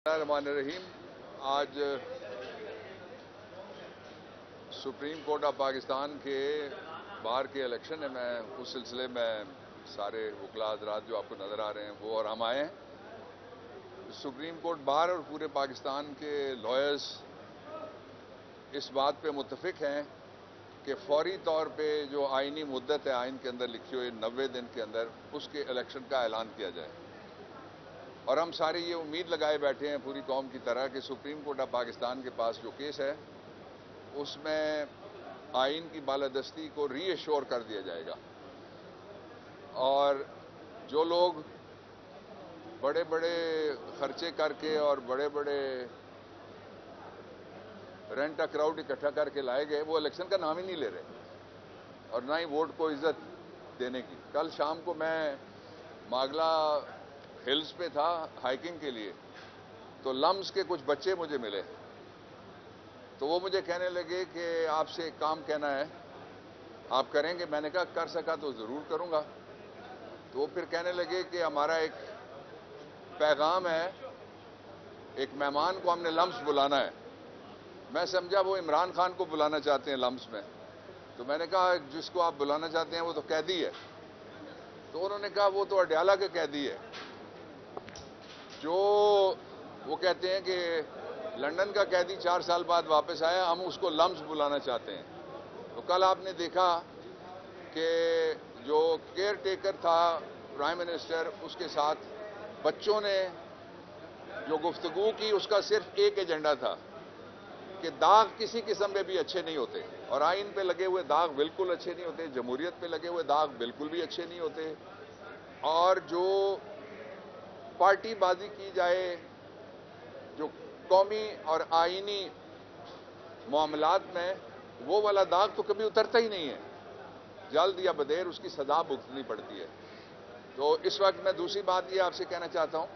रहीम। आज supreme court of Pakistan के बार के इलेक्शन है। मैं उस सिलसिले में सारे वकला हज़रात जो आपको नज़र आ रहे हैं वो और हम आए हैं। सुप्रीम कोर्ट बार और पूरे पाकिस्तान के लॉयर्स इस बात पे मुत्तफिक हैं कि फौरी तौर पे जो आइनी मुद्दत है आइन के अंदर लिखी हुई 90 दिन के अंदर उसके इलेक्शन का ऐलान किया जाए। और हम सारे ये उम्मीद लगाए बैठे हैं पूरी कौम की तरह कि सुप्रीम कोर्ट ऑफ पाकिस्तान के पास जो केस है उसमें आइन की बालादस्ती को रीएश्योर कर दिया जाएगा। और जो लोग बड़े बड़े खर्चे करके और बड़े बड़े रेंट क्राउड इकट्ठा करके लाए गए वो इलेक्शन का नाम ही नहीं ले रहे और ना ही वोट को इज्जत देने की। कल शाम को मैं मागला हिल्स पे था हाइकिंग के लिए, तो लम्स के कुछ बच्चे मुझे मिले। तो वो मुझे कहने लगे कि आपसे एक काम कहना है, आप करेंगे? मैंने कहा कर सका तो जरूर करूंगा। तो वो फिर कहने लगे कि हमारा एक पैगाम है, एक मेहमान को हमने लम्स बुलाना है। मैं समझा वो इमरान खान को बुलाना चाहते हैं लम्स में। तो मैंने कहा जिसको आप बुलाना चाहते हैं वो तो कैदी है। तो उन्होंने कहा वो तो अडयाला के कैदी है। जो वो कहते हैं कि लंदन का कैदी 4 साल बाद वापस आया, हम उसको लम्स बुलाना चाहते हैं। तो कल आपने देखा कि जो केयर टेकर था प्राइम मिनिस्टर, उसके साथ बच्चों ने जो गुफ्तगू की उसका सिर्फ एक एजेंडा था कि दाग किसी किस्म में भी अच्छे नहीं होते और आइन पे लगे हुए दाग बिल्कुल अच्छे नहीं होते, जमहूरियत पे लगे हुए दाग बिल्कुल भी अच्छे नहीं होते। और जो पार्टी बाजी की जाए, जो कौमी और आइनी मामलात में, वो वाला दाग तो कभी उतरता ही नहीं है। जल्द या बदेर उसकी सजा भुगतनी पड़ती है। तो इस वक्त मैं दूसरी बात ये आपसे कहना चाहता हूं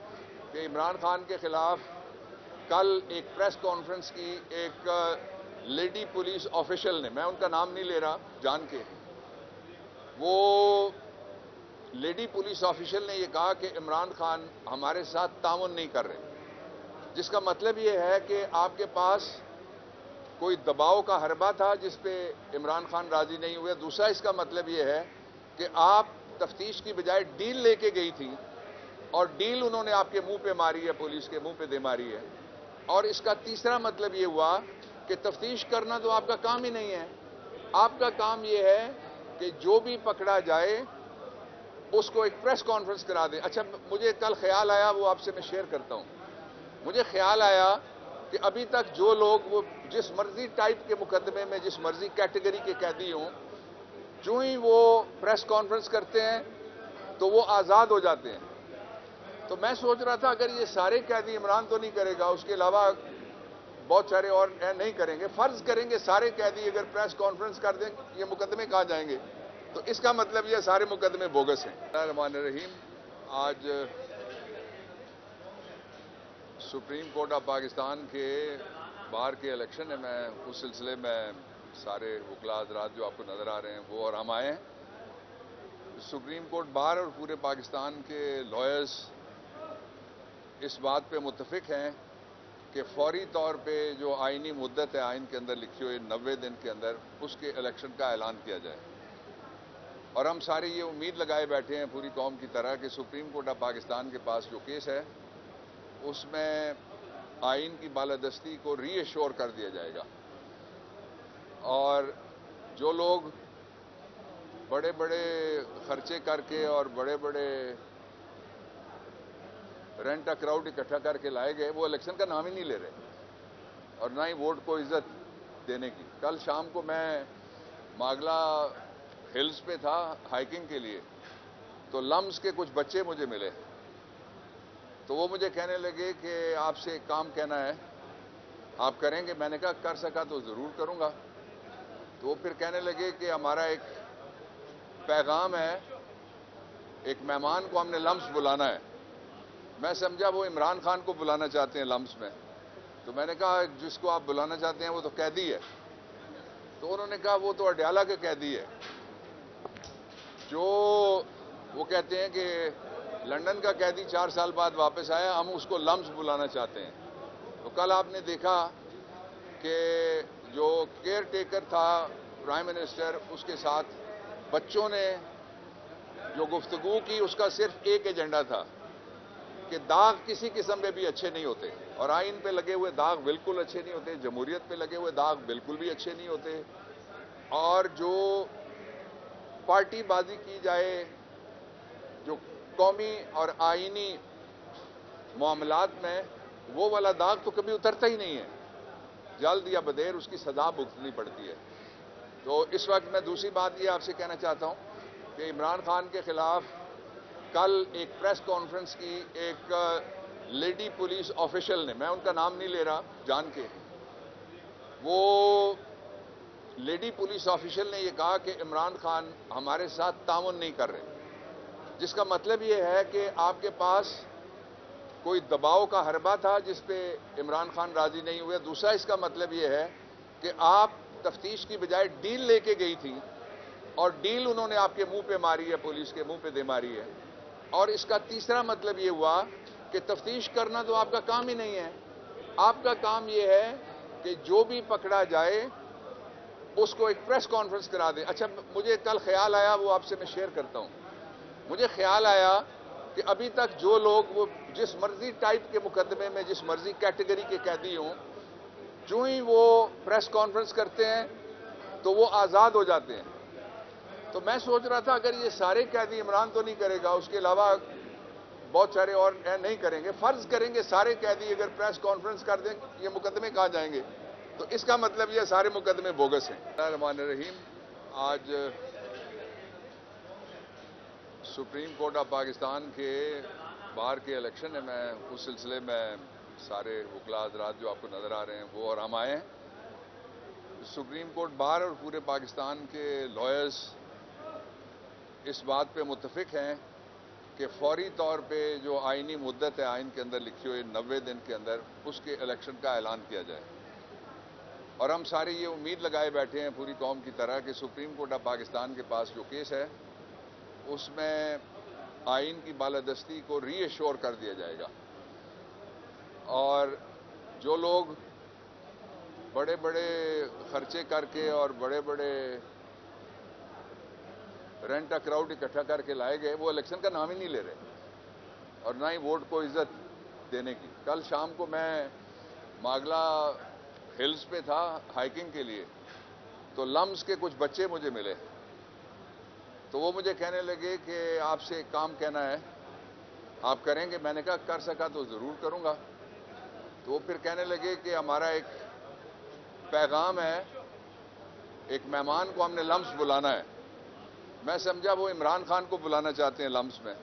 कि इमरान खान के खिलाफ कल एक प्रेस कॉन्फ्रेंस की एक लेडी पुलिस ऑफिशियल ने, मैं उनका नाम नहीं ले रहा जान के, वो लेडी पुलिस ऑफिशियल ने ये कहा कि इमरान खान हमारे साथ ताउन नहीं कर रहे, जिसका मतलब ये है कि आपके पास कोई दबाव का हरबा था जिस पे इमरान खान राजी नहीं हुए। दूसरा इसका मतलब ये है कि आप तफ्तीश की बजाय डील लेके गई थी और डील उन्होंने आपके मुंह पे मारी है, पुलिस के मुंह पे दे मारी है। और इसका तीसरा मतलब ये हुआ कि तफ्तीश करना तो आपका काम ही नहीं है। आपका काम ये है कि जो भी पकड़ा जाए उसको एक प्रेस कॉन्फ्रेंस करा दे। अच्छा, मुझे कल ख्याल आया, वो आपसे मैं शेयर करता हूं। मुझे ख्याल आया कि अभी तक जो लोग वो जिस मर्जी टाइप के मुकदमे में जिस मर्जी कैटेगरी के कैदी हों, जो ही वो प्रेस कॉन्फ्रेंस करते हैं तो वो आज़ाद हो जाते हैं। तो मैं सोच रहा था अगर ये सारे कैदी, इमरान तो नहीं करेगा, उसके अलावा बहुत सारे और नहीं करेंगे, फर्ज करेंगे सारे कैदी अगर प्रेस कॉन्फ्रेंस कर दें, ये मुकदमे कहाँ जाएंगे? तो इसका मतलब ये सारे मुकदमे बोगस हैं। रहमान रहीम। आज सुप्रीम कोर्ट ऑफ पाकिस्तान के बार के इलेक्शन है। मैं उस सिलसिले में सारे वकला हज़रात जो आपको नज़र आ रहे हैं वो और हम आए हैं। सुप्रीम कोर्ट बार और पूरे पाकिस्तान के लॉयर्स इस बात पे मुत्तफिक हैं कि फौरी तौर पे जो आइनी मुद्दत है आइन के अंदर लिखी हुई 90 दिन के अंदर उसके इलेक्शन का ऐलान किया जाए। और हम सारे ये उम्मीद लगाए बैठे हैं पूरी कौम की तरह कि सुप्रीम कोर्ट ऑफ पाकिस्तान के पास जो केस है उसमें आइन की बालादस्ती को रीएश्योर कर दिया जाएगा। और जो लोग बड़े बड़े खर्चे करके और बड़े बड़े रेंट क्राउड इकट्ठा करके लाए गए वो इलेक्शन का नाम ही नहीं ले रहे और ना ही वोट को इज्जत देने की। कल शाम को मैं मागला हिल्स पे था हाइकिंग के लिए, तो लम्स के कुछ बच्चे मुझे मिले। तो वो मुझे कहने लगे कि आपसे एक काम कहना है, आप करेंगे? मैंने कहा कर सका तो जरूर करूंगा। तो वो फिर कहने लगे कि हमारा एक पैगाम है, एक मेहमान को हमने लम्स बुलाना है। मैं समझा वो इमरान खान को बुलाना चाहते हैं लम्स में। तो मैंने कहा जिसको आप बुलाना चाहते हैं वो तो कैदी है। तो उन्होंने कहा वो तो अडयाला के कैदी है। जो वो कहते हैं कि لندن کا قیدی 4 سال بعد واپس آیا, ہم اس کو لمس بلانا چاہتے ہیں. تو کل آپ نے دیکھا کہ جو کیئر ٹیکر تھا پرائم منسٹر, اس کے ساتھ بچوں نے جو گفتگو کی, اس کا صرف ایک ایجنڈا تھا کہ داغ کسی قسم میں بھی اچھے نہیں ہوتے, اور آئین پہ لگے ہوئے داغ بالکل اچھے نہیں ہوتے, جمہوریت پہ لگے ہوئے داغ بالکل بھی اچھے نہیں ہوتے, اور جو پارٹی بازی کی جائے جو قومی اور آئینی معاملات میں, وہ والا داغ تو کبھی اترتا ہی نہیں ہے, جلد یا بدیر اس کی سزا بھگتنی پڑتی ہے. تو اس وقت میں دوسری بات یہ آپ سے کہنا چاہتا ہوں کہ عمران خان کے خلاف کل ایک پریس کانفرنس کی ایک لیڈی پولیس آفیشل نے, میں ان کا نام نہیں لے رہا جان کے, وہ لیڈی پولیس آفیشل نے یہ کہا کہ عمران خان ہمارے ساتھ تعاون نہیں کر رہے, جس کا مطلب یہ ہے کہ آپ کے پاس کوئی دباؤ کا حربہ تھا جس پہ عمران خان راضی نہیں ہوئے. دوسرا اس کا مطلب یہ ہے کہ آپ تفتیش کی بجائے ڈیل لے کے گئی تھی, اور ڈیل انہوں نے آپ کے منہ پہ ماری ہے, پولیس کے منہ پہ دے ماری ہے. اور اس کا تیسرا مطلب یہ ہوا کہ تفتیش کرنا تو آپ کا کام ہی نہیں ہے, آپ کا کام یہ ہے کہ جو بھی پکڑا جائے اس کو ایک پریس کانفرنس کرا دیں. اچھا, مجھے کل خیال آیا, وہ آپ سے میں شیئر کرتا ہوں. مجھے خیال آیا کہ ابھی تک جو لوگ وہ جس مرضی ٹائپ کے مقدمے میں جس مرضی کیٹیگری کے قیدی ہوں, جو ہی وہ پریس کانفرنس کرتے ہیں تو وہ آزاد ہو جاتے ہیں. تو میں سوچ رہا تھا اگر یہ سارے قیدی, عمران تو نہیں کرے گا, اس کے علاوہ بہت سارے اور نہیں کریں گے, فرض کریں گے سارے قیدی اگر پریس کانفرنس کر دیں, یہ مقدمے کہاں جائیں گے؟ تو اس کا مطلب یہ سارے مقدمے بوگس ہیں. بسم اللہ الرحمن الرحیم. آج سپریم کورٹ آف پاکستان کے باہر کے الیکشن ہے, میں اس سلسلے میں سارے وکلاء حضرات جو آپ کو نظر آ رہے ہیں وہ اور ہم آئے ہیں. سپریم کورٹ باہر اور پورے پاکستان کے لائرز اس بات پہ متفق ہیں کہ فوری طور پہ جو آئینی مدت ہے آئین کے اندر لکھی ہوئی 90 دن کے اندر, اس کے الیکشن کا اعلان کیا جائے. اور ہم سارے یہ امید لگائے بیٹھے ہیں پوری قوم کی طرح کہ سپریم کورٹ آف پاکستان کے پاس جو کیس ہے اس میں آئین کی بالادستی کو ری ایشور کر دیا جائے گا, اور جو لوگ بڑے بڑے خرچے کر کے اور بڑے بڑے رینٹ کراؤڈ اکٹھا کر کے لائے گئے, وہ الیکشن کا نام ہی نہیں لے رہے, اور نہ ہی ووٹ کو عزت دینے کی. کل شام کو میں ماگلا ہلز پہ تھا ہائیکنگ کے لیے, تو لمس کے کچھ بچے مجھے ملے, تو وہ مجھے کہنے لگے کہ آپ سے ایک کام کہنا ہے, آپ کریں گے؟ میں نے کہا کر سکا تو ضرور کروں گا. تو وہ پھر کہنے لگے کہ ہمارا ایک پیغام ہے, ایک مہمان کو ہم نے لمس بلانا ہے. میں سمجھا وہ عمران خان کو بلانا چاہتے ہیں لمس میں.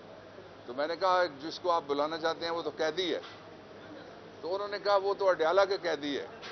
تو میں نے کہا جس کو آپ بلانا چاہتے ہیں وہ تو قیدی ہے. تو انہوں نے کہا وہ تو اڈیالہ کے قیدی ہے.